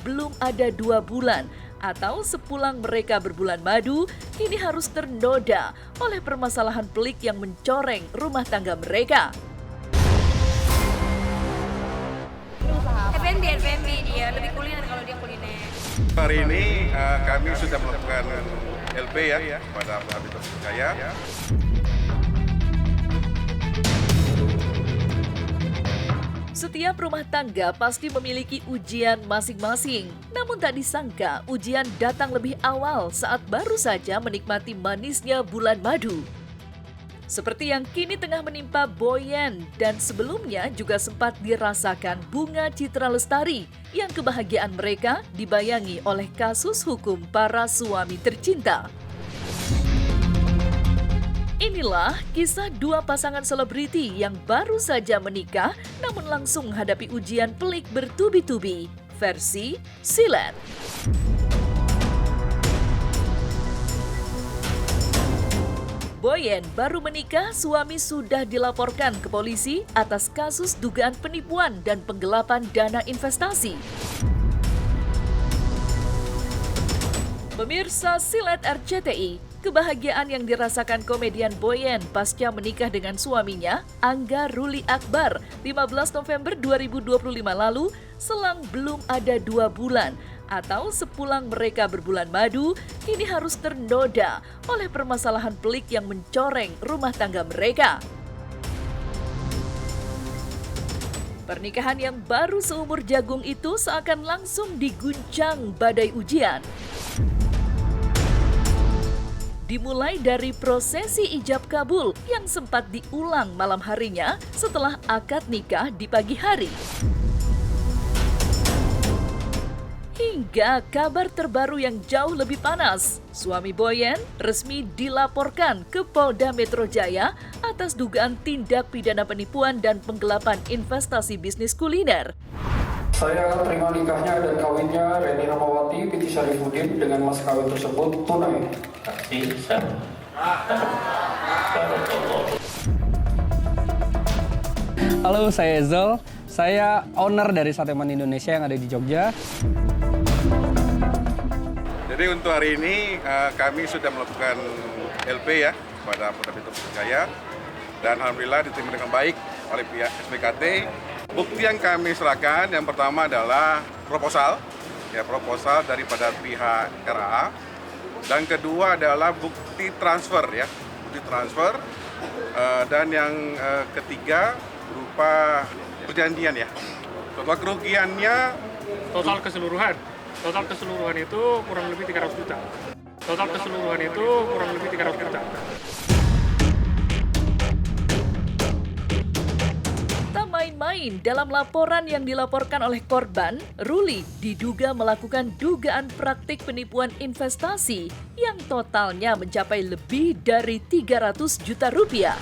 belum ada 2 bulan atau sepulang mereka berbulan madu, kini harus ternoda oleh permasalahan pelik yang mencoreng rumah tangga mereka. F&B dia, lebih kuliner kalau dia kuliner. Hari ini kami sudah melakukan LP ya pada Habitat Jaya. Setiap rumah tangga pasti memiliki ujian masing-masing. Namun tak disangka ujian datang lebih awal saat baru saja menikmati manisnya bulan madu. Seperti yang kini tengah menimpa Boyen dan sebelumnya juga sempat dirasakan Bunga Citra Lestari yang kebahagiaan mereka dibayangi oleh kasus hukum para suami tercinta. Inilah kisah dua pasangan selebriti yang baru saja menikah namun langsung menghadapi ujian pelik bertubi-tubi, versi Silet. Boyen baru menikah, suami sudah dilaporkan ke polisi atas kasus dugaan penipuan dan penggelapan dana investasi. Pemirsa Silet RCTI, kebahagiaan yang dirasakan komedian Boyen pasca menikah dengan suaminya, Angga Ruli Akbar, 15 November 2025 lalu, selang belum ada 2 bulan, atau sepulang mereka berbulan madu, kini harus ternoda oleh permasalahan pelik yang mencoreng rumah tangga mereka. Pernikahan yang baru seumur jagung itu seakan langsung diguncang badai ujian. Dimulai dari prosesi ijab kabul yang sempat diulang malam harinya setelah akad nikah di pagi hari. Hingga kabar terbaru yang jauh lebih panas, suami Boyen resmi dilaporkan ke Polda Metro Jaya atas dugaan tindak pidana penipuan dan penggelapan investasi bisnis kuliner. Saya terima nikahnya dan kawinnya Reni Ramawati binti Syarifuddin dengan mas kawin tersebut tunai. Halo, saya Zol. Saya owner dari Sate Man Indonesia yang ada di Jogja. Jadi untuk hari ini kami sudah melakukan LP ya pada Habitat Jaya dan alhamdulillah diterima dengan baik oleh pihak SPKT. Bukti yang kami serahkan yang pertama adalah proposal daripada pihak RA, dan kedua adalah bukti transfer dan yang ketiga berupa perjanjian ya. Total kerugiannya total keseluruhan itu kurang lebih 300 juta. Main dalam laporan yang dilaporkan oleh korban, Ruli diduga melakukan dugaan praktik penipuan investasi yang totalnya mencapai lebih dari 300 juta rupiah.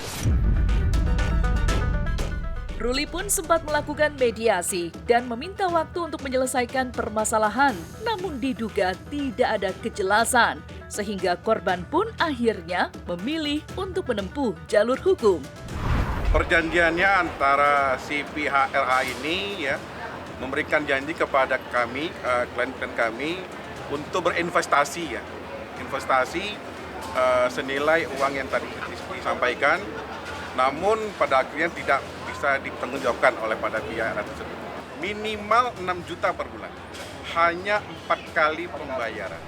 Ruli pun sempat melakukan mediasi dan meminta waktu untuk menyelesaikan permasalahan, namun diduga tidak ada kejelasan, sehingga korban pun akhirnya memilih untuk menempuh jalur hukum. Perjanjiannya antara si pihak RA ini ya memberikan janji kepada kami, klien-klien kami untuk berinvestasi ya. Investasi senilai uang yang tadi disampaikan, namun pada akhirnya tidak bisa dipertanggungjawabkan oleh pada pihak RA tersebut. Minimal 6 juta per bulan, hanya 4 kali pembayaran.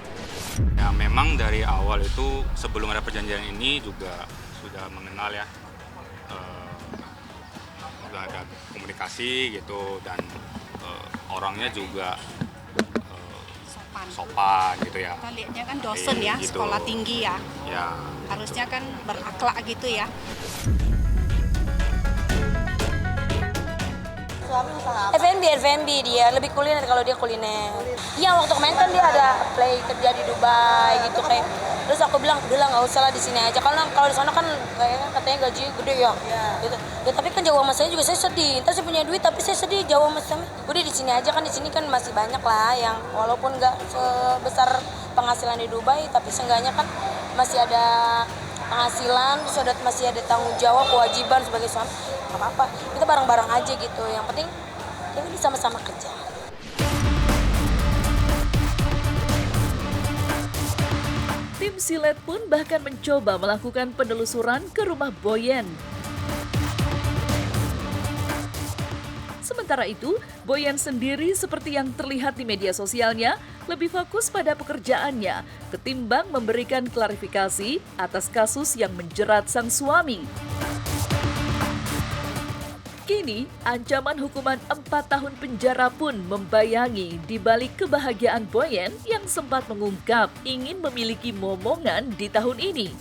Ya memang dari awal itu sebelum ada perjanjian ini juga sudah mengenal ya. Sudah ada komunikasi gitu dan orangnya juga sopan gitu ya. Kita lihatnya kan dosen ya, gitu. Sekolah tinggi ya. Ya. Harusnya kan berakhlak gitu ya. F&B dia, lebih kuliner kalau dia kuliner. Iya, waktu kemarin kan dia ada play kerja di Dubai gitu kayak. Terus aku bilang, udah lah nggak usah lah di sini aja. Kalau di sana kan kayaknya katanya gaji gede ya. Gitu. Ya tapi kan jauh sama saya juga saya sedih. Ntar saya punya duit tapi saya sedih jauh sama saya. Udah di sini aja kan, di sini kan masih banyak lah yang walaupun nggak sebesar penghasilan di Dubai tapi seenggaknya kan masih ada penghasilan, masih ada tanggung jawab, kewajiban sebagai suami. Nggak apa-apa, kita bareng-barang aja gitu. Yang penting kita sama-sama kerja. Tim Silet pun bahkan mencoba melakukan penelusuran ke rumah Boyen. Sementara itu, Boyen sendiri seperti yang terlihat di media sosialnya lebih fokus pada pekerjaannya ketimbang memberikan klarifikasi atas kasus yang menjerat sang suami. Kini, ancaman hukuman 4 tahun penjara pun membayangi di balik kebahagiaan Boyen yang sempat mengungkap ingin memiliki momongan di tahun ini.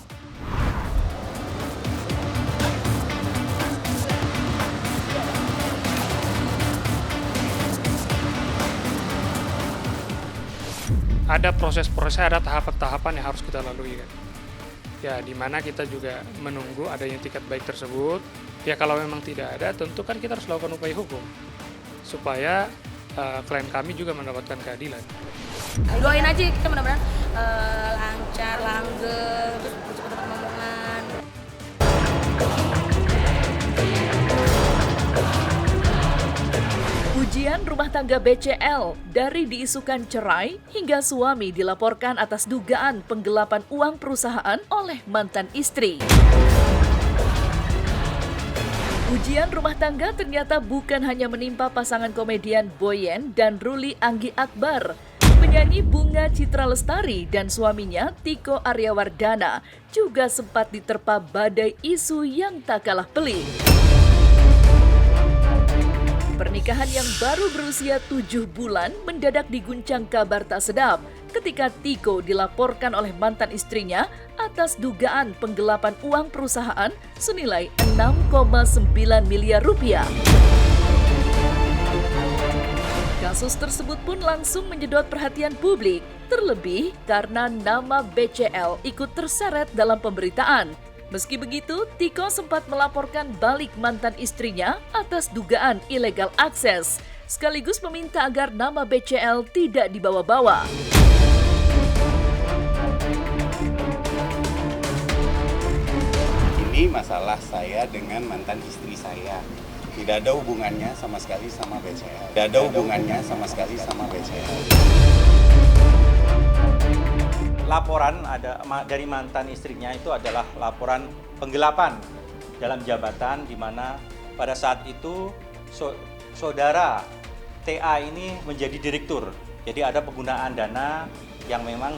Ada proses-proses, ada tahapan-tahapan yang harus kita lalui kan. Ya, di mana kita juga menunggu adanya etikat baik tersebut. Ya kalau memang tidak ada, tentu kan kita harus lakukan upaya hukum supaya klien kami juga mendapatkan keadilan. Doain aja kita mudah-mudahan lancar, langgeng, terus cepat dapat momongan. Ujian rumah tangga BCL dari diisukan cerai hingga suami dilaporkan atas dugaan penggelapan uang perusahaan oleh mantan istri. Ujian rumah tangga ternyata bukan hanya menimpa pasangan komedian Boyen dan Ruli Anggi Akbar. Penyanyi Bunga Citra Lestari dan suaminya Tiko Aryawardana juga sempat diterpa badai isu yang tak kalah pelik. Pernikahan yang baru berusia 7 bulan mendadak diguncang kabar tak sedap ketika Tiko dilaporkan oleh mantan istrinya atas dugaan penggelapan uang perusahaan senilai 6,9 miliar rupiah. Kasus tersebut pun langsung menyedot perhatian publik, terlebih karena nama BCL ikut terseret dalam pemberitaan. Meski begitu, Tiko sempat melaporkan balik mantan istrinya atas dugaan illegal akses, sekaligus meminta agar nama BCL tidak dibawa-bawa. Ini masalah saya dengan mantan istri saya. Tidak ada hubungannya sama sekali sama BCL. Tidak ada hubungannya sama sekali sama BCL. Laporan dari mantan istrinya itu adalah laporan penggelapan dalam jabatan di mana pada saat itu saudara TA ini menjadi direktur. Jadi ada penggunaan dana yang memang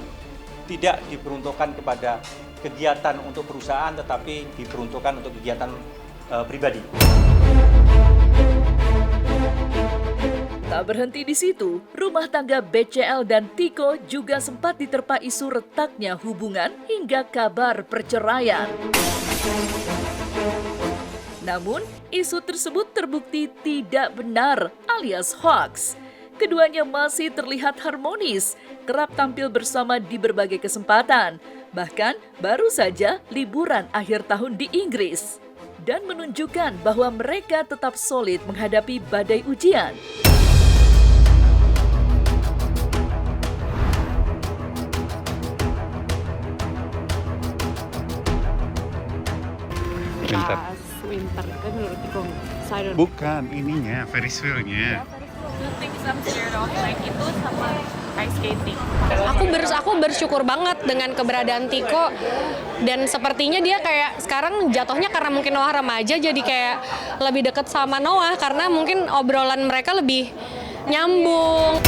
tidak diperuntukkan kepada kegiatan untuk perusahaan tetapi diperuntukkan untuk kegiatan pribadi. Tak berhenti di situ, rumah tangga BCL dan Tiko juga sempat diterpa isu retaknya hubungan hingga kabar perceraian. Namun, isu tersebut terbukti tidak benar alias hoax. Keduanya masih terlihat harmonis, kerap tampil bersama di berbagai kesempatan. Bahkan, baru saja liburan akhir tahun di Inggris. Dan menunjukkan bahwa mereka tetap solid menghadapi badai ujian. Winter kan menurut Tiko Sidon. Bukan ininya, Ferris wheel-nya. Itu sama ice skating. Aku bersyukur banget dengan keberadaan Tiko dan sepertinya dia kayak sekarang jatuhnya karena mungkin Noah remaja jadi kayak lebih dekat sama Noah karena mungkin obrolan mereka lebih nyambung.